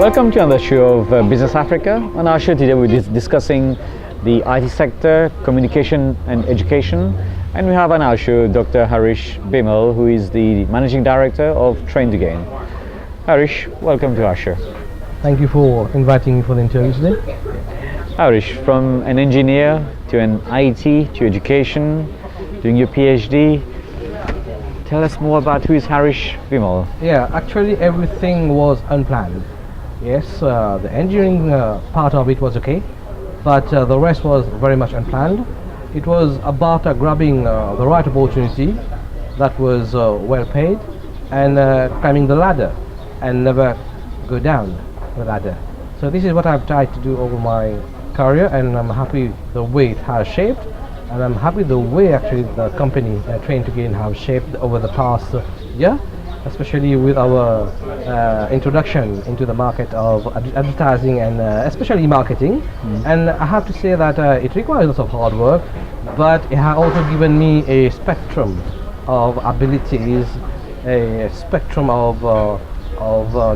Welcome to another show of Business Africa. On our show today, we're discussing the IT sector, communication and education. And we have on our show Dr. Harrish Bheemul, who is the Managing Director of Train to Gain. Harrish, welcome to our show. Thank you for inviting me for the interview today. Harrish, from an engineer to an IT to education, doing your PhD, tell us more about who is Harrish Bheemul. Yeah, actually everything was unplanned. Yes, the engineering part of it was okay, but the rest was very much unplanned. It was about grabbing the right opportunity that was well paid and climbing the ladder and never go down the ladder. So this is what I've tried to do over my career, and I'm happy the way it has shaped, and I'm happy the way actually the company Train to Gain have shaped over the past year, especially with our introduction into the market of advertising and especially marketing. And I have to say that it requires lots of hard work, but it has also given me a spectrum of abilities, a spectrum of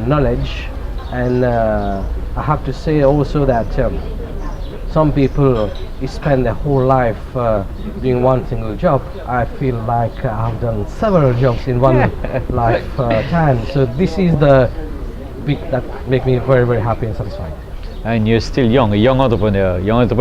knowledge, and I have to say also that some people spend their whole life doing one single job. I feel like I've done several jobs in one lifetime. So this is the bit that makes me very, very happy and satisfied. And you're still young, a young entrepreneur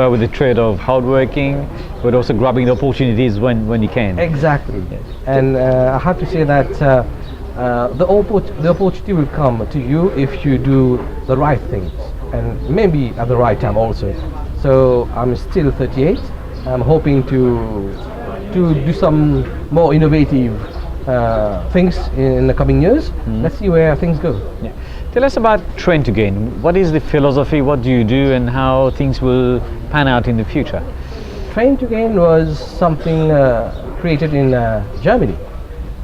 with the trade of hardworking, but also grabbing the opportunities when you can. Exactly. Yes. And I have to say that the opportunity will come to you if you do the right things, and maybe at the right time also. So I'm still 38. I'm hoping to do some more innovative things in the coming years. Let's see where things go. Yeah. Tell us about Train to Gain. What is the philosophy? What do you do, and how things will pan out in the future? Train to Gain was something created in Germany.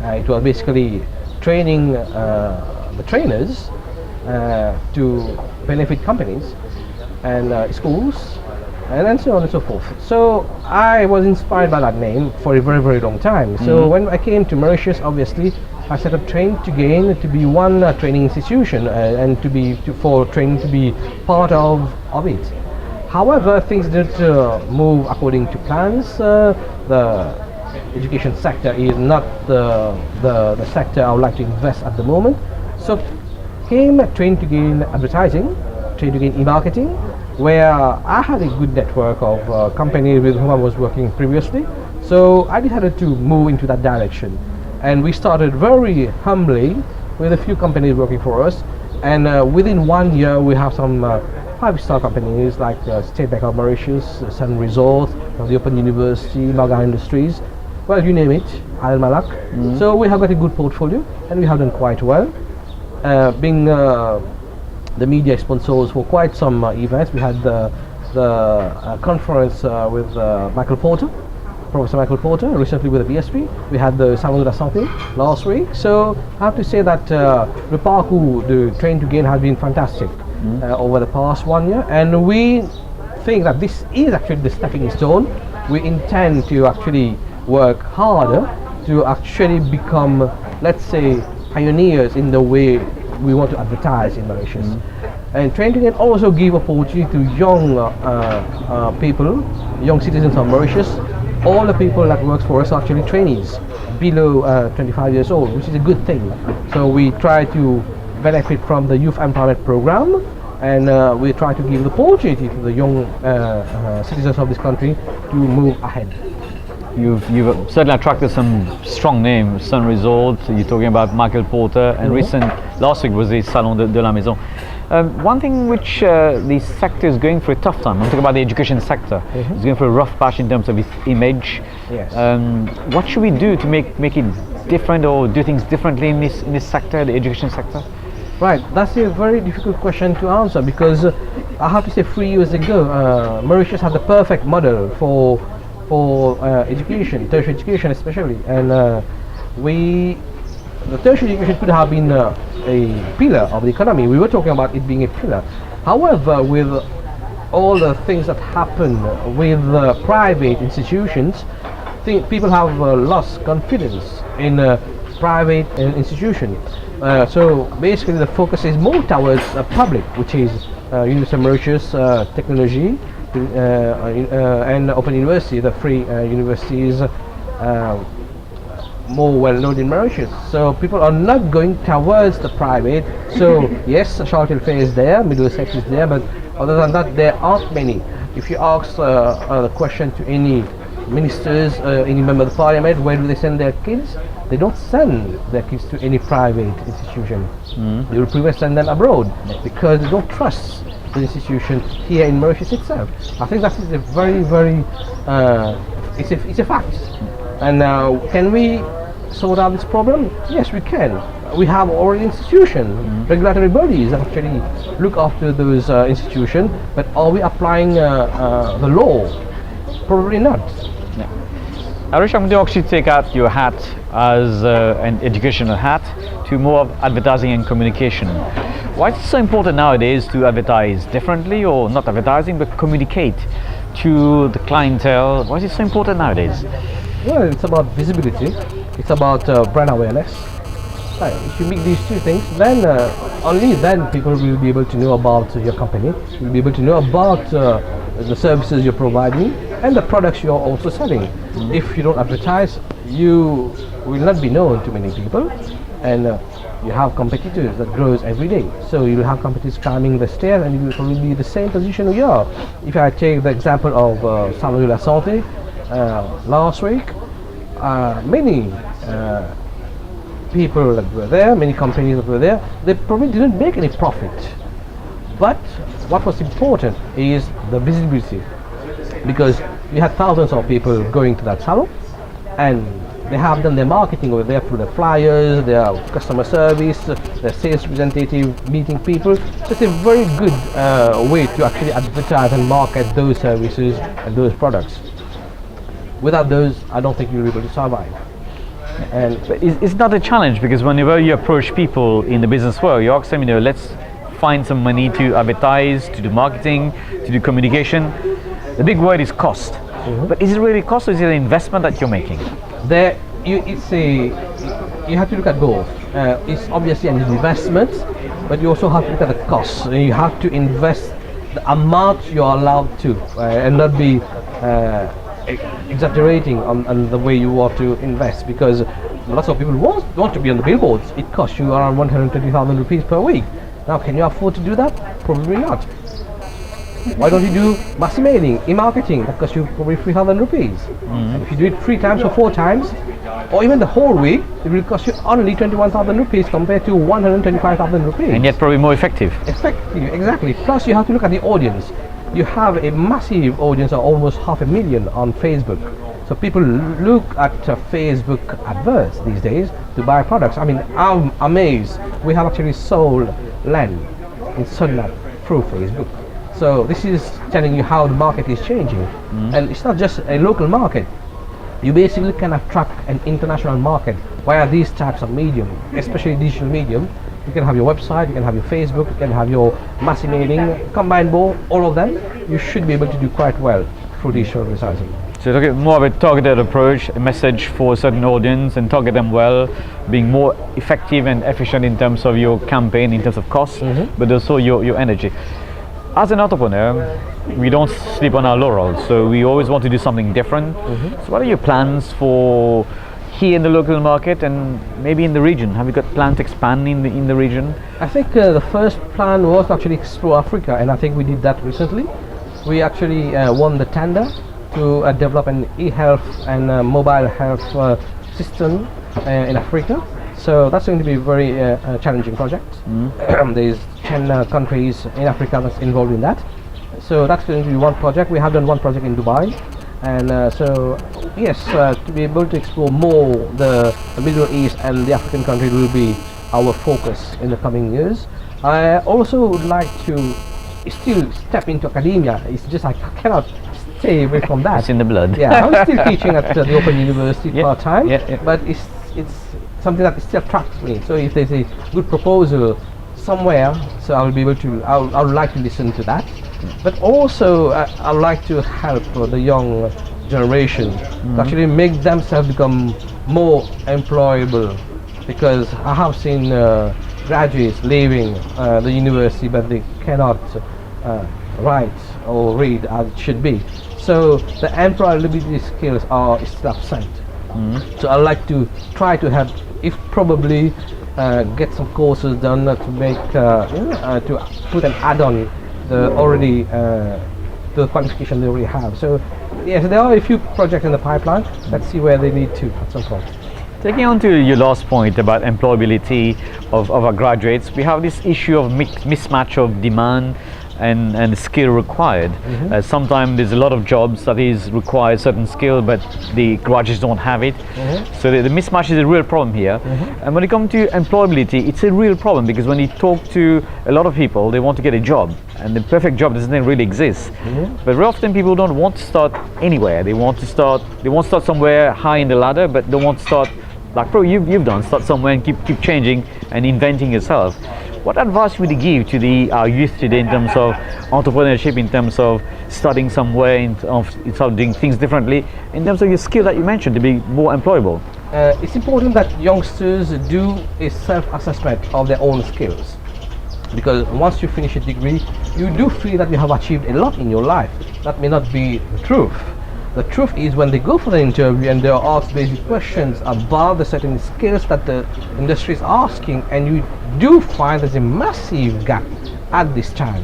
It was basically training the trainers to benefit companies and schools and so on and so forth. So I was inspired by that name for a very, very long time. So when I came to Mauritius, obviously I set up Train to Gain to be one training institution and for training to be part of it. However, things didn't move according to plans. The education sector is not the sector I would like to invest at the moment. So came Train to Gain advertising, Train to Gain e-marketing, where I had a good network of companies with whom I was working previously. So I decided to move into that direction, and we started very humbly with a few companies working for us, and within 1 year we have some 5-star companies like State Bank of Mauritius, Sun Resort, the Open University, Maga Industries, well, you name it, Al Malak. So we have got a good portfolio, and we have done quite well. Being the media sponsors for quite some events. We had the conference with Michael Porter, Professor Michael Porter, recently with the BSP. We had the Salon de la Santé last week. So I have to say that the parcours, the Train to Gain, has been fantastic over the past 1 year, and we think that this is actually the stepping stone. We intend to actually work harder to actually become, let's say, pioneers in the way we want to advertise in Mauritius. And Train to Gain also give opportunity to young people, young citizens of Mauritius. All the people that works for us are actually trainees below 25 years old, which is a good thing. So we try to benefit from the youth empowerment program, and we try to give the opportunity to the young citizens of this country to move ahead. You've certainly attracted some strong names. Sun Resort, you're talking about Michael Porter, and last week was the Salon de la Maison. One thing which the sector is going through a tough time, I'm talking about the education sector, it's going through a rough patch in terms of its image. Yes. What should we do to make it different, or do things differently in this sector, the education sector? Right, that's a very difficult question to answer, because I have to say 3 years ago, Mauritius had the perfect model for education, tertiary education especially, and the tertiary education could have been a pillar of the economy. We were talking about it being a pillar. However, with all the things that happen with private institutions, people have lost confidence in private institutions. So basically the focus is more towards public, which is University of Mauritius, technology, and Open University, the free universities more well known in Mauritius. So people are not going towards the private. So yes, Charlton Fair is there, Middlesex is there, but other than that, there aren't many. If you ask the question to any ministers, any member of the parliament, where do they send their kids? They don't send their kids to any private institution. They will prefer send them abroad because they don't trust the institution here in Mauritius itself. I think that is a very, very, it's a fact. And now, can we sort out this problem? Yes, we can. We have already institutions, regulatory bodies that actually look after those institutions, but are we applying the law? Probably not. Harrish, I'm going to actually take out your hat as an educational hat to more of advertising and communication. Why is it so important nowadays to advertise differently, or not advertising, but communicate to the clientele? Why is it so important nowadays? Well, it's about visibility. It's about brand awareness. If you make these two things, then only then people will be able to know about your company, will be able to know about the services you're providing and the products you're also selling. If you don't advertise, you will not be known to many people, and you have competitors that grows every day. So you will have competitors climbing the stairs, and you will probably be the same position you are. If I take the example of Salon de la Santé, last week, many people that were there, many companies that were there, they probably didn't make any profit. But what was important is the visibility, because we had thousands of people going to that salon, and they have done their marketing over there through their flyers, their customer service, their sales representative meeting people. So it's a very good way to actually advertise and market those services and those products. Without those, I don't think you'll be able to survive. And it's not a challenge, because whenever you approach people in the business world, you ask them, let's find some money to advertise, to do marketing, to do communication. The big word is cost. But is it really cost, or is it an investment that you're making? You have to look at both. It's obviously an investment, but you also have to look at the cost. You have to invest the amount you're allowed to, and not be exaggerating on the way you want to invest, because lots of people want to be on the billboards. It costs you around 120,000 rupees per week. Now, can you afford to do that? Probably not. Why don't you do mass mailing, e-marketing? That costs you probably 3,000 rupees. And if you do it 3 times or 4 times, or even the whole week, it will cost you only 21,000 rupees compared to 125,000 rupees. And yet probably more effective. Effective, exactly. Plus you have to look at the audience. You have a massive audience of almost 500,000 on Facebook. So people look at Facebook adverts these days to buy products. I mean, I'm amazed. We have actually sold land in Sunnat through Facebook. So this is telling you how the market is changing. And it's not just a local market. You basically can attract an international market via these types of medium, especially digital medium. You can have your website, you can have your Facebook, you can have your mass mailing, combine both, all of them. You should be able to do quite well through digital advertising. So look at more of a targeted approach, a message for a certain audience, and target them well, being more effective and efficient in terms of your campaign, in terms of cost, but also your energy. As an entrepreneur, we don't sleep on our laurels, so we always want to do something different. So what are your plans for here in the local market and maybe in the region? Have you got plans to expand in the region? I think the first plan was to actually explore Africa, and I think we did that recently. We actually won the tender to develop an e-health and mobile health system in Africa. So that's going to be a very challenging project. There's 10 countries in Africa that's involved in that. So that's going to be one project. We have done one project in Dubai. And so yes, to be able to explore more the Middle East and the African countries will be our focus in the coming years. I also would like to still step into academia. It's just I cannot stay away from that. It's in the blood. Yeah, I'm still teaching at the Open University part-time, but it's something that still attracts me. So if there's a good proposal somewhere, so I will be able to, I would like to listen to that. But also I would like to help the young generation to actually make themselves become more employable because I have seen graduates leaving the university, but they cannot write or read as it should be. So the employability skills are still absent. So I like to try to have, if probably, get some courses done to make to put an add-on the already the qualification they already have. So yes, there are a few projects in the pipeline. Let's see where they lead to at some point. Taking on to your last point about employability of our graduates, we have this issue of mismatch of demand and skill required. Sometimes there's a lot of jobs that is require certain skill, but the graduates don't have it. So the mismatch is a real problem here. And when it comes to employability, it's a real problem, because when you talk to a lot of people, they want to get a job, and the perfect job doesn't really exist. But very often people don't want to start anywhere. They want to start somewhere high in the ladder, but don't want to start like probably you've done, start somewhere and keep changing and inventing yourself. What advice would you give to our youth today in terms of entrepreneurship, in terms of starting somewhere, in terms of doing things differently, in terms of your skill that you mentioned to be more employable? It's important that youngsters do a self-assessment of their own skills, because once you finish a degree, you do feel that you have achieved a lot in your life. That may not be the truth. The truth is, when they go for the interview and they are asked basic questions about the certain skills that the industry is asking, and you do find there's a massive gap at this time.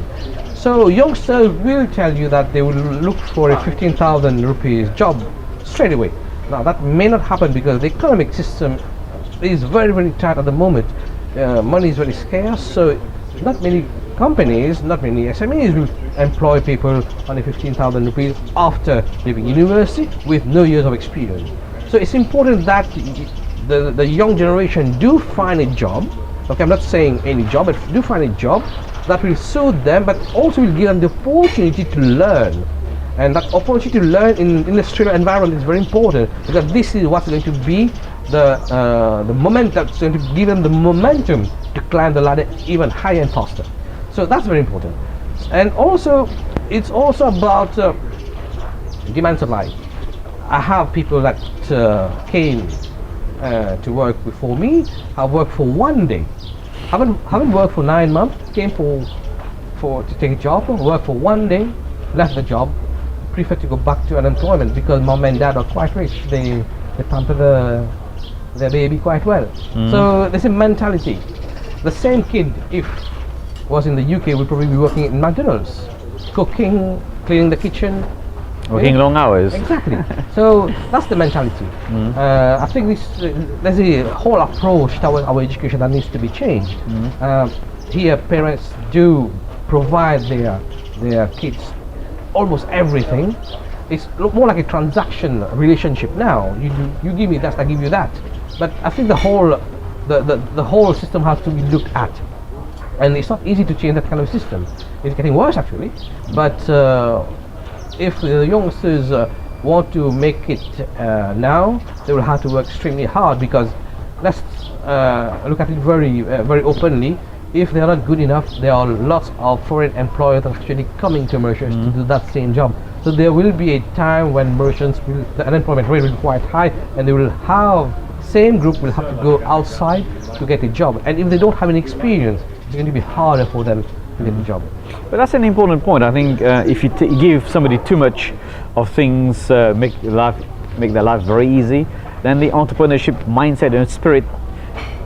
So youngsters will tell you that they will look for a 15,000 rupees job straight away. Now that may not happen, because the economic system is very, very tight at the moment. Money is very scarce, so not many companies, not many SMEs will employ people on a 15,000 rupees after leaving university with no years of experience. So it's important that the young generation do find a job. Okay, I'm not saying any job, but do find a job that will suit them, but also will give them the opportunity to learn. And that opportunity to learn in industrial environment is very important, because this is what's going to be the moment that's going to give them the momentum to climb the ladder even higher and faster. So that's very important. And also, it's also about demand supply. I have people that came to work before me, have worked for one day, haven't worked for 9 months, came to take a job, worked for one day, left the job, prefer to go back to unemployment, because mom and dad are quite rich. They pamper their baby quite well. So there's a mentality. The same kid, if was in the UK, would probably be working in McDonald's, cooking, cleaning the kitchen, working long hours. Exactly. So that's the mentality. I think there's a whole approach towards our education that needs to be changed. Here, parents do provide their kids almost everything. It's more like a transaction relationship now. You give me that, I give you that. But I think the whole system has to be looked at. And it's not easy to change that kind of system. It's getting worse, actually. But if the youngsters want to make it now, they will have to work extremely hard, because let's look at it very, very openly. If they are not good enough, there are lots of foreign employers that are actually coming to Mauritius to do that same job. So there will be a time when Mauritians the unemployment rate will be quite high, and they will have same group will have to go outside to get a job. And if they don't have any experience, it's going to be harder for them to get a job. But that's an important point. I think if you give somebody too much of things, make their life very easy, then the entrepreneurship mindset and spirit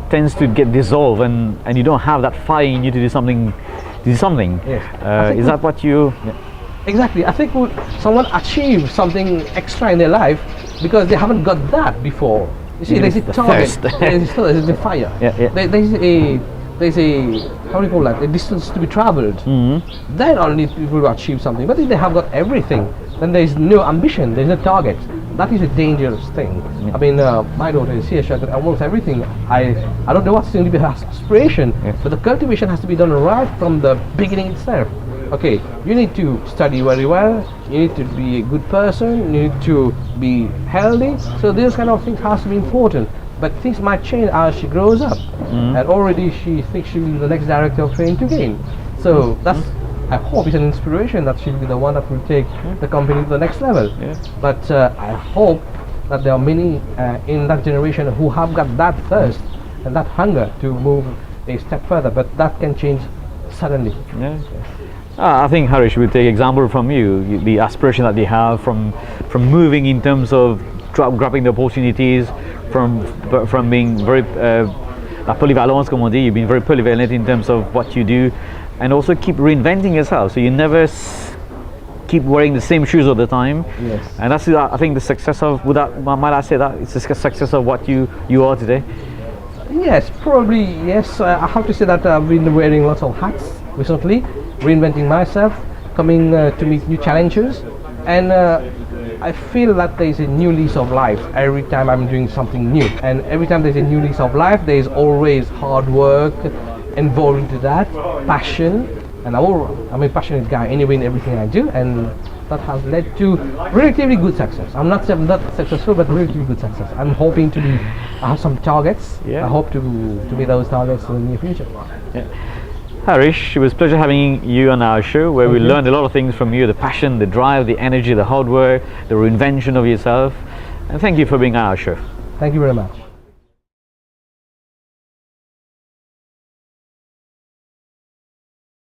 tends to get dissolved, and you don't have that fire in you to do something. Yes. Is that what you? Yeah. Exactly. I think someone achieve something extra in their life because they haven't got that before. You see, there's a target, there's a fire. There's a how do you call that? A distance to be travelled. Then only people will achieve something. But if they have got everything, then there is no ambition, there is no target. That is a dangerous thing. I mean, my daughter is here, she has got almost everything. I don't know what's going to be her aspiration, but the cultivation has to be done right from the beginning itself. Okay, you need to study very well, you need to be a good person, you need to be healthy. So these kind of things has to be important. But things might change as she grows up. And already she thinks she'll be the next director of Train to Gain. So that's, I hope it's an inspiration that she'll be the one that will take the company to the next level. But I hope that there are many in that generation who have got that thirst and that hunger to move a step further. But that can change suddenly. Yeah. I think Harrish will take example from you, the aspiration that they have from moving in terms of grabbing the opportunities, from being very la polyvalence, comme on dit. You've been very polyvalent in terms of what you do, and also keep reinventing yourself. So you never keep wearing the same shoes all the time. Yes. And that's I think the success of. Might I say that it's the success of what you are today? Yes, probably yes. I have to say that I've been wearing lots of hats recently, reinventing myself, coming to meet new challenges, and I feel that there is a new lease of life every time I'm doing something new. And every time there's a new lease of life, there is always hard work involved into that, passion, and I'm a passionate guy anyway in everything I do, and that has led to relatively good success. I'm not successful, but relatively good success. I'm hoping to I have some targets. Yeah. I hope to meet those targets in the near future. Yeah. Harish, it was a pleasure having you on our show, where we learned a lot of things from you: the passion, the drive, the energy, the hard work, the reinvention of yourself. And thank you for being on our show. Thank you very much.